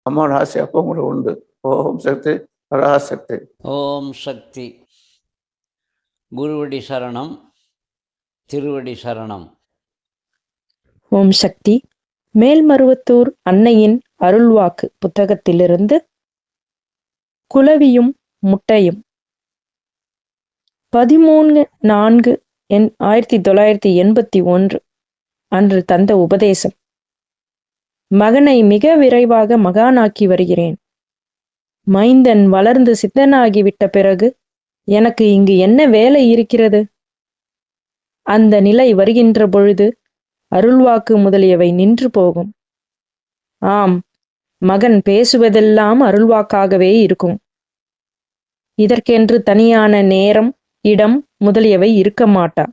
அம்மாவோட ஆசை அப்போ உங்களுக்கு உண்டு. ஓம் சக்தி, பராசக்தி. ஓம் சக்தி. குருவடி சரணம், திருவடி சரணம். ஓம் சக்தி. மேல்மருவத்தூர் அன்னையின் அருள்வாக்கு புத்தகத்திலிருந்து குளவியும் முட்டையும். 13/4/1981 அன்று தந்த உபதேசம். மகனை மிக விரைவாக மகானாக்கி வருகிறேன். மைந்தன் வளர்ந்து சித்தனாகிவிட்ட பிறகு எனக்கு இங்கு என்ன வேலை இருக்கிறது? அந்த நிலை வருகின்ற பொழுது அருள்வாக்கு முதலியவை நின்று போகும். ஆம், மகன் பேசுவதெல்லாம் அருள்வாக்காகவே இருக்கும். இதற்கென்று தனியான நேரம், இடம் முதலியவை இருக்க மாட்டா.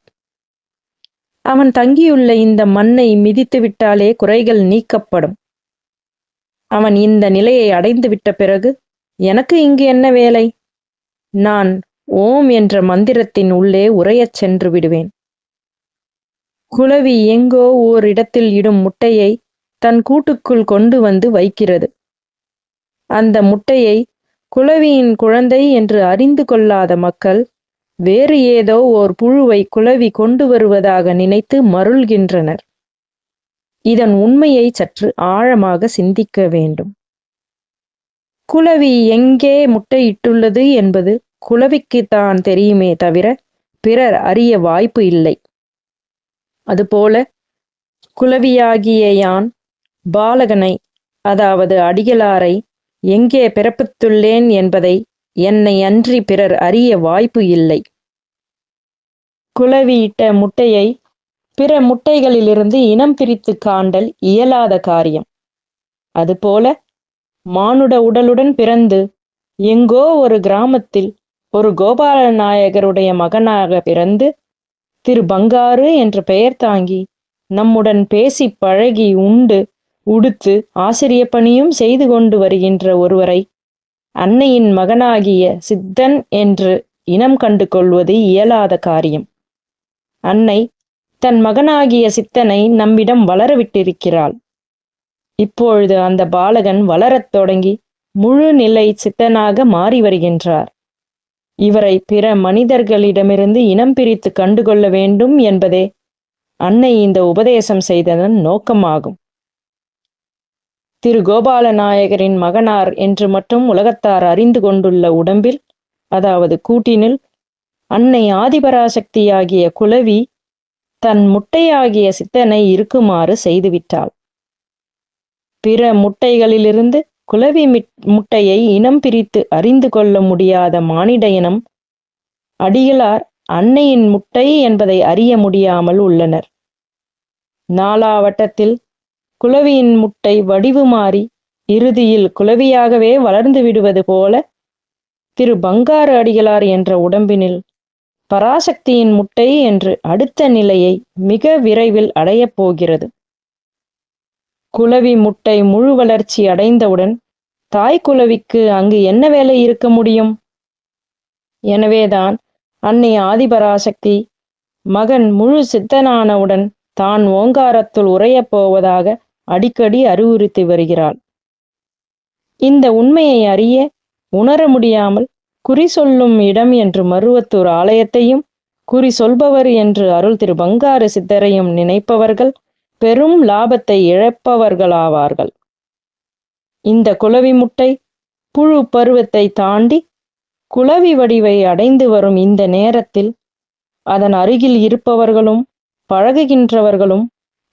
அவன் தங்கியுள்ள இந்த மண்ணை மிதித்து விட்டாலே குறைகள் நீக்கப்படும். அவன் இந்த நிலையை அடைந்து விட்ட பிறகு எனக்கு இங்கு என்ன வேலை? நான் ஓம் என்ற மந்திரத்தின் உள்ளே உறையச் சென்று விடுவேன். குளவி எங்கோ ஓரிடத்தில் இடும் முட்டையை தன் கூட்டுக்குள் கொண்டு வந்து வைக்கிறது. அந்த முட்டையை குளவியின் குழந்தை என்று அறிந்து கொள்ளாத மக்கள் வேறு ஏதோ ஓர் புழுவை குளவி கொண்டு வருவதாக நினைத்து மருள்கின்றனர். இதன் உண்மையை சற்று ஆழமாக சிந்திக்க வேண்டும். குளவி எங்கே முட்டையிட்டுள்ளது என்பது குளவிக்குத்தான் தெரியுமே தவிர பிறர் அறிய வாய்ப்பு இல்லை. அதுபோல குளவியாகிய யான் பாலகனை, அதாவது அடிகளாரை எங்கே பிறப்பித்துள்ளேன் என்பதை என்னை அன்றி பிறர் அறிய வாய்ப்பு இல்லை. குளவியிட்ட முட்டையை பிற முட்டைகளிலிருந்து இனம் பிரித்து காண்டல் இயலாத காரியம். அதுபோல மானுட உடலுடன் பிறந்து எங்கோ ஒரு கிராமத்தில் ஒரு கோபால நாயகருடைய மகனாக பிறந்து திரு பங்காரு என்ற பெயர் தாங்கி நம்முடன் பேசி பழகி உண்டு உடுத்து ஆசிரிய பணியும் செய்து கொண்டு வருகின்ற ஒருவரை அன்னையின் மகனாகிய சித்தன் என்று இனம் கண்டு கொள்வது இயலாத காரியம். அன்னை தன் மகனாகிய சித்தனை நம்மிடம் வளரவிட்டிருக்கிறாள். இப்பொழுது அந்த பாலகன் வளரத் தொடங்கி முழு நிலை சித்தனாக மாறி வருகின்றார். இவரை பிற மனிதர்களிடமிருந்து இனம் பிரித்து கண்டுகொள்ள வேண்டும் என்பதே அன்னை இந்த உபதேசம் செய்ததன் நோக்கமாகும். திரு கோபால நாயகரின் மகனார் என்று மட்டும் உலகத்தார் அறிந்து கொண்டுள்ள உடம்பில், அதாவது கூட்டினில், அன்னை ஆதிபராசக்தியாகிய குளவி தன் முட்டையாகிய சித்தனை இருக்குமாறு செய்துவிட்டாள். பிற முட்டைகளிலிருந்து குளவி முட்டையை இனம் பிரித்து அறிந்து கொள்ள முடியாத மானிட இனம் அடிகளார் அன்னையின் முட்டை என்பதை அறிய முடியாமல் உள்ளனர். நாலாவட்டத்தில் குளவியின் முட்டை வடிவு மாறி இறுதியில் குளவியாகவே வளர்ந்து விடுவது போல திரு பங்காரு அடிகளார் என்ற உடம்பினில் பராசக்தியின் முட்டை என்று அடுத்த நிலையை மிக விரைவில் அடையப் போகிறது. குளவி முட்டை முழு வளர்ச்சி அடைந்தவுடன் தாய் குளவிக்கு அங்கு என்ன வேலை இருக்க முடியும்? எனவேதான் அன்னை ஆதிபராசக்தி மகன் முழு சித்தனானவுடன் தான் ஓங்காரத்துள் உறையப் போவதாக அடிக்கடி அறிவுறுத்தி வருகிறாள். இந்த உண்மையை அறிய உணர முடியாமல் குறி சொல்லும் இடம் என்று மருவத்தூர் ஆலயத்தையும் குறி சொல்பவர் என்று அருள் திரு பங்காரு சித்தரையும் நினைப்பவர்கள் பெரும் லாபத்தை இழப்பவர்களாவார்கள். இந்த குளவி முட்டை புழு பருவத்தை தாண்டி குளவி வடிவை அடைந்து வரும் இந்த நேரத்தில் அதன் அருகில் இருப்பவர்களும் பழகுகின்றவர்களும்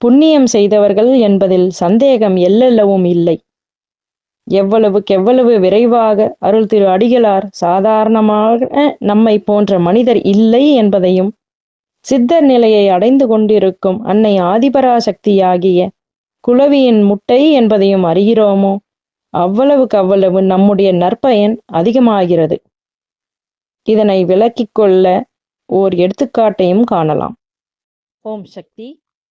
புண்ணியம் செய்தவர்கள் என்பதில் சந்தேகம் எல்லளவும் இல்லை. எவ்வளவுக்கெவ்வளவு விரைவாக அருள் திரு அடிகளார் சாதாரணமாக நம்மை போன்ற மனிதர் இல்லை என்பதையும் சித்தர் நிலையை அடைந்து கொண்டிருக்கும் அன்னை ஆதிபராசக்தியாகிய குளவியின் முட்டை என்பதையும் அறிகிறோமோ அவ்வளவுக்கு நம்முடைய நற்பயன் அதிகமாகிறது. இதனை விளக்கிக் கொள்ள ஓர் எடுத்துக்காட்டையும் காணலாம். ஓம் சக்தி.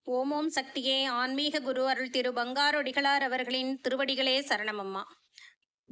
ஓம் சக்தியே. ஆன்மீக குரு அருள் திரு பங்காரு அடிகளார் அவர்களின் திருவடிகளே சரணமம்மா.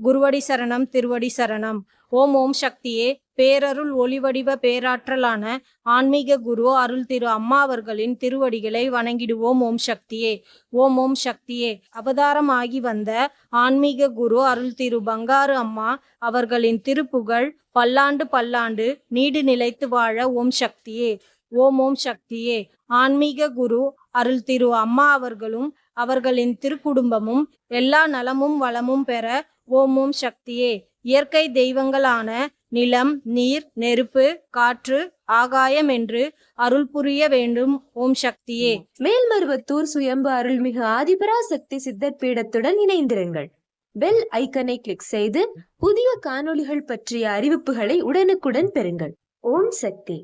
குருவடி சரணம், திருவடி சரணம். ஓம் ஓம் சக்தியே. பேரருள் ஒளிவடிவ பேராற்றலான ஆன்மீக குரு அருள் திரு அம்மா அவர்களின் திருவடிகளை வணங்கிடுவோம். ஓம் சக்தியே. ஓம் ஓம் சக்தியே. அவதாரம் ஆகி வந்த ஆன்மீக குரு அருள் திரு பங்காரு அம்மா அவர்களின் திருப்புகழ் பல்லாண்டு பல்லாண்டு நீடு நிலைத்து வாழ. ஓம் சக்தியே. ஓம் ஓம் சக்தியே. ஆன்மீக குரு அருள் திரு அம்மா அவர்களும் அவர்களின் திருக்குடும்பமும் எல்லா நலமும் வளமும் பெற. ஓம் ஓம் சக்தியே. இயற்கை தெய்வங்களான நிலம், நீர், நெருப்பு, காற்று, ஆகாயம் என்று அருள் புரிய வேண்டும். ஓம் சக்தியே. மேல்மருவத்தூர் சுயம்பு அருள்மிகு ஆதிபராசக்தி சித்தர் பீடத்துடன் இணைந்திருங்கள். பெல் ஐக்கனை கிளிக் செய்து புதிய காணொளிகள் பற்றிய அறிவிப்புகளை உடனுக்குடன் பெறுங்கள். ஓம் சக்தி.